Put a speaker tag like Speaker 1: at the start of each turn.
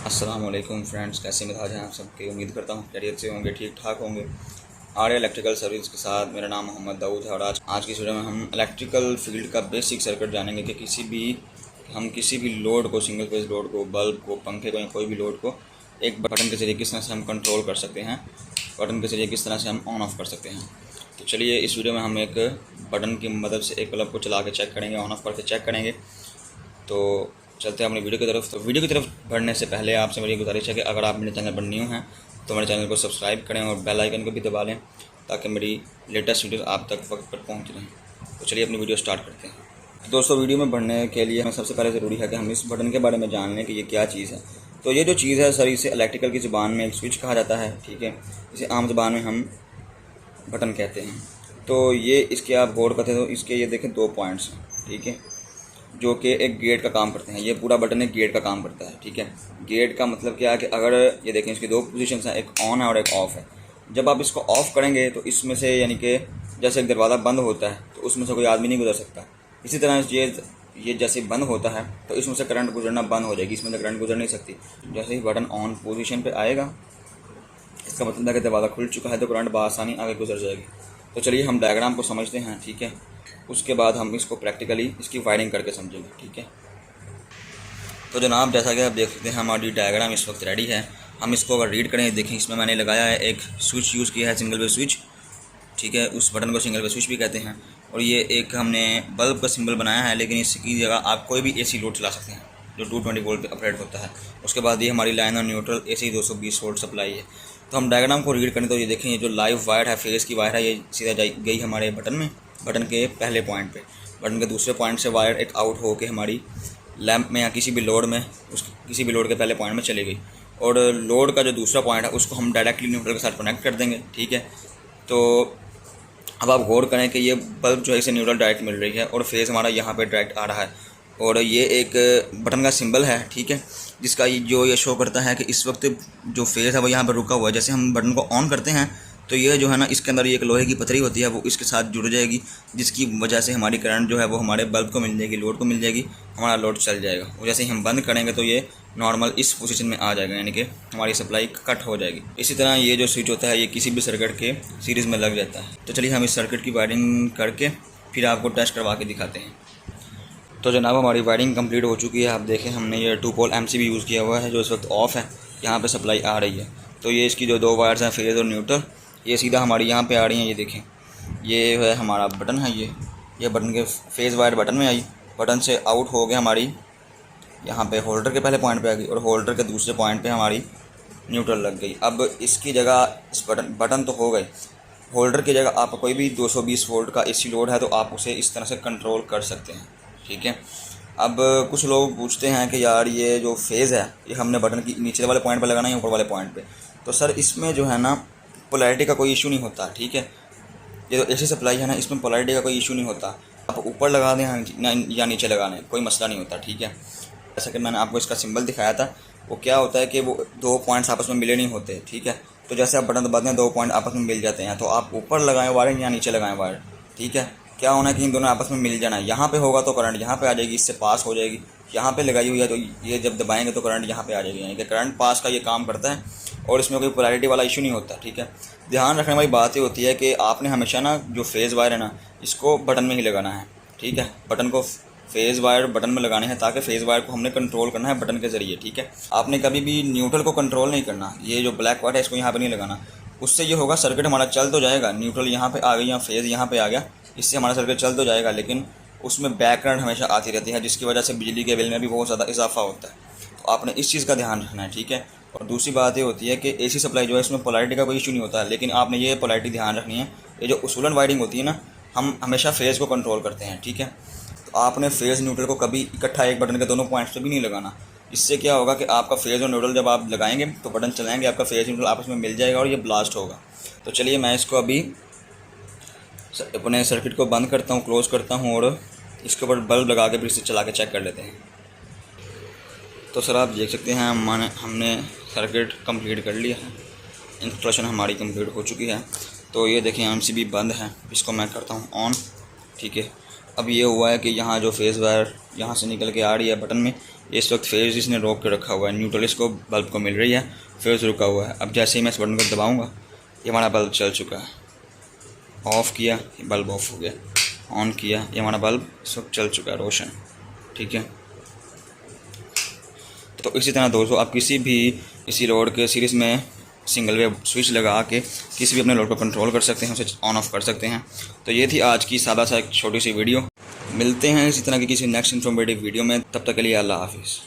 Speaker 1: अस्सलाम वालेकुम फ्रेंड्स, कैसे मिजाज हैं आप सबके। उम्मीद करता हूँ खैरियत से होंगे, ठीक ठाक होंगे। आर्या इलेक्ट्रिकल सर्विस के साथ मेरा नाम मोहम्मद दाऊद है और आज की वीडियो में हम इलेक्ट्रिकल फील्ड का बेसिक सर्किट जानेंगे कि किसी भी लोड को, सिंगल फेज लोड को, बल्ब को, पंखे को या कोई भी लोड को एक बटन के ज़रिए किस तरह से हम कंट्रोल कर सकते हैं, बटन के ज़रिए किस तरह से हम ऑन ऑफ़ कर सकते हैं। तो चलिए इस वीडियो में हम एक बटन की मदद से एक बल्ब को चला के चेक करेंगे, ऑन ऑफ़ करके चेक करेंगे। तो चलते हैं अपनी वीडियो की तरफ। तो वीडियो की तरफ बढ़ने से पहले आपसे मेरी गुजारिश है कि अगर आप मेरे चैनल पर न्यू हैं तो मेरे चैनल को सब्सक्राइब करें और बेल आइकन को भी दबा लें ताकि मेरी लेटेस्ट वीडियो आप तक वक्त पर पहुंच रहें। तो चलिए अपनी वीडियो स्टार्ट करते हैं। तो दोस्तों, वीडियो में बढ़ने के लिए हमें सबसे पहले ज़रूरी है कि हम इस बटन के बारे में जान लें कि ये क्या चीज़ है। तो ये जो चीज़ है सर, इसे इलेक्ट्रिकल की ज़ुबान में एक स्विच कहा जाता है, ठीक है। इसे आम ज़ुबान में हम बटन कहते हैं। तो ये इसके आप गौर करते हैं तो इसके ये देखें 2 पॉइंट्स हैं, ठीक है, जो कि एक गेट का काम करते हैं। ये पूरा बटन एक गेट का काम करता है, ठीक है। गेट का मतलब क्या है कि अगर ये देखें इसकी 2 पोजीशंस हैं, एक ऑन है और एक ऑफ़ है। जब आप इसको ऑफ़ करेंगे तो इसमें से, यानी कि जैसे एक दरवाज़ा बंद होता है तो उसमें से कोई आदमी नहीं गुजर सकता, इसी तरह ये जैसे बंद होता है तो इसमें से करंट गुजरना बंद हो जाएगी, इसमें से करंट गुजर नहीं सकती। जैसे ही बटन ऑन पोजीशन पे आएगा, इसका मतलब है कि दरवाज़ा खुल चुका है तो करंट बआसानी आगे गुजर जाएगी। तो चलिए हम डायग्राम को समझते हैं, ठीक है। उसके बाद हम इसको प्रैक्टिकली इसकी वायरिंग करके समझेंगे, ठीक है। तो जनाब, जैसा कि आप देख सकते हैं हमारी डायग्राम इस वक्त रेडी है। हम इसको अगर रीड करें, देखें इसमें मैंने लगाया है एक स्विच यूज़ किया है, सिंगल वे स्विच, ठीक है। उस बटन को सिंगल वे स्विच भी कहते हैं। और ये एक हमने बल्ब का सिंबल बनाया है, लेकिन इसकी जगह आप कोई भी एसी लोड चला सकते हैं जो 220 वोल्ट पे ऑपरेट होता है। उसके बाद ये हमारी लाइन और न्यूट्रल एसी 220 वोल्ट सप्लाई है। तो हम डायग्राम को रीड करें तो ये देखें, ये जो लाइव वायर है, फेस की वायर है, ये सीधा गई हमारे बटन में, बटन के पहले पॉइंट पे। बटन के दूसरे पॉइंट से वायर एक आउट होकर हमारी लैंप में या किसी भी लोड में, किसी भी लोड के पहले पॉइंट में चली गई। और लोड का जो दूसरा पॉइंट है उसको हम डायरेक्टली न्यूट्रल के साथ कनेक्ट कर देंगे, ठीक है। तो अब आप गौर करें कि ये बल्ब जो है इसे न्यूट्रल डायरेक्ट मिल रही है और फेज़ हमारा यहाँ पे डायरेक्ट आ रहा है। और ये एक बटन का सिंबल है, ठीक है, जिसका ये शो करता है कि इस वक्त जो फेज़ है वो यहाँ पर रुका हुआ है। जैसे हम बटन को ऑन करते हैं तो ये जो है ना, इसके अंदर ये एक लोहे की पतरी होती है, वो इसके साथ जुड़ जाएगी, जिसकी वजह से हमारी करंट जो है वो हमारे बल्ब को मिल जाएगी, लोड को मिल जाएगी, हमारा लोड चल जाएगा। और जैसे ही हम बंद करेंगे तो ये नॉर्मल इस पोजीशन में आ जाएगा, यानी कि हमारी सप्लाई कट हो जाएगी। इसी तरह ये जो स्विच होता है ये किसी भी सर्किट के सीरीज़ में लग जाता है। तो चलिए हम इस सर्किट की वायरिंग करके फिर आपको टेस्ट करवा के दिखाते हैं। तो जनाब, हमारी वायरिंग कंप्लीट हो चुकी है। आप देखें, हमने ये 2 पोल MCB यूज़ किया हुआ है जो इस वक्त ऑफ़ है, यहाँ पे सप्लाई आ रही है। तो ये इसकी जो 2 वायर्स हैं, फेज़ और न्यूट्रल, ये सीधा हमारी यहाँ पे आ रही हैं। ये देखें, ये है हमारा बटन है, ये बटन के फेज़ वायर बटन में आई, बटन से आउट हो गया हमारी यहाँ पे होल्डर के पहले पॉइंट पे आ गई और होल्डर के दूसरे पॉइंट पे हमारी न्यूट्रल लग गई। अब इसकी जगह इस बटन तो हो गए, होल्डर की जगह आप कोई भी 220 वोल्ट का AC लोड है तो आप उसे इस तरह से कंट्रोल कर सकते हैं, ठीक है। अब कुछ लोग पूछते हैं कि यार ये जो फेज़ है ये हमने बटन की नीचे वाले पॉइंट पर लगाना है, ऊपर वाले पॉइंट पे। तो सर, इसमें जो है ना पोलैरिटी का कोई इशू नहीं होता, ठीक है। ये जो AC सप्लाई है ना, इसमें पोलैरिटी का कोई इशू नहीं होता। आप ऊपर लगा दें या नीचे लगा दें, कोई मसला नहीं होता, ठीक है। जैसा कि मैंने आपको इसका सिंबल दिखाया था, वो क्या होता है कि वो 2 पॉइंट्स आपस में मिले नहीं होते, ठीक है। तो जैसे आप बटन दबाते हैं 2 पॉइंट आपस में मिल जाते हैं, तो आप ऊपर लगाएं वायर या नीचे लगाएं वायर, ठीक है। क्या होना है कि इन दोनों आपस में मिल जाना है। यहाँ पे होगा तो करंट यहाँ पे आ जाएगी, इससे पास हो जाएगी। यहाँ पे लगाई हुई है तो ये जब दबाएंगे तो करंट यहाँ पे आ जाएगी, यानी कि करंट पास का ये काम करता है और इसमें कोई पोलैरिटी वाला इशू नहीं होता, ठीक है। ध्यान रखने वाली बात ये होती है कि आपने हमेशा ना जो फेज़ वायर है ना, इसको बटन में ही लगाना है, ठीक है। बटन को फेज़ वायर बटन में लगाने हैं ताकि फेज़ वायर को हमने कंट्रोल करना है बटन के ज़रिए, ठीक है। आपने कभी भी न्यूट्रल को कंट्रोल नहीं करना। ये जो ब्लैक वायर है इसको यहाँ पे नहीं लगाना, उससे ये होगा सर्किट हमारा चल तो जाएगा, न्यूट्रल यहाँ पे आ गई या फेज़ यहाँ पे आ गया, इससे हमारा सर्किट चल तो जाएगा, लेकिन उसमें बैक करंट हमेशा आती रहती है, जिसकी वजह से बिजली के बिल में भी बहुत ज़्यादा इजाफा होता है। तो आपने इस चीज़ का ध्यान रखना है, ठीक है। और दूसरी बात ये होती है कि AC सप्लाई जो है इसमें पोलैरिटी का कोई इशू नहीं होता, लेकिन आपने ये पोलैरिटी ध्यान रखनी है। ये जो उसूलन वायरिंग होती है ना, हम हमेशा फेज़ को कंट्रोल करते हैं, ठीक है। तो आपने फेज़ न्यूट्रल को कभी इकट्ठा एक बटन के दोनों पॉइंट्स पे भी नहीं लगाना। इससे क्या होगा कि आपका फेज़ और न्यूट्रल जब आप लगाएंगे तो बटन चलाएंगे, आपका फेज़ न्यूट्रल आपस में मिल जाएगा और ये ब्लास्ट होगा। तो चलिए मैं इसको अभी अपने सर्किट को बंद करता हूँ, क्लोज़ करता हूँ और इसके ऊपर बल्ब लगा के फिर इसे चला के चेक कर लेते हैं। तो सर, आप देख सकते हैं हमने सर्किट कंप्लीट कर लिया है, इंस्टॉलेशन हमारी कंप्लीट हो चुकी है। तो ये देखें MCB बंद है, इसको मैं करता हूँ ऑन, ठीक है। अब ये हुआ है कि यहाँ जो फेज़ वायर यहाँ से निकल के आ रही है बटन में, इस वक्त फेज़ इसने रोक के रखा हुआ है, न्यूट्रल इसको बल्ब को मिल रही है, फेज़ रुका हुआ है। अब जैसे ही मैं इस बटन को दबाऊँगा ये हमारा बल्ब चल चुका है। ऑफ़ किया ये बल्ब ऑफ हो गया, ऑन किया ये हमारा बल्ब इस वक्त चल चुका है रोशन। ठीक है, तो इसी तरह दोस्तों आप किसी भी इसी लोड के सीरीज़ में सिंगल वेव स्विच लगा के किसी भी अपने लोड को कंट्रोल कर सकते हैं, उसे ऑन ऑफ कर सकते हैं। तो ये थी आज की सादा सा एक छोटी सी वीडियो। मिलते हैं इसी तरह की किसी नेक्स्ट इन्फॉर्मेटिव वीडियो में, तब तक के लिए अल्लाह हाफिज़।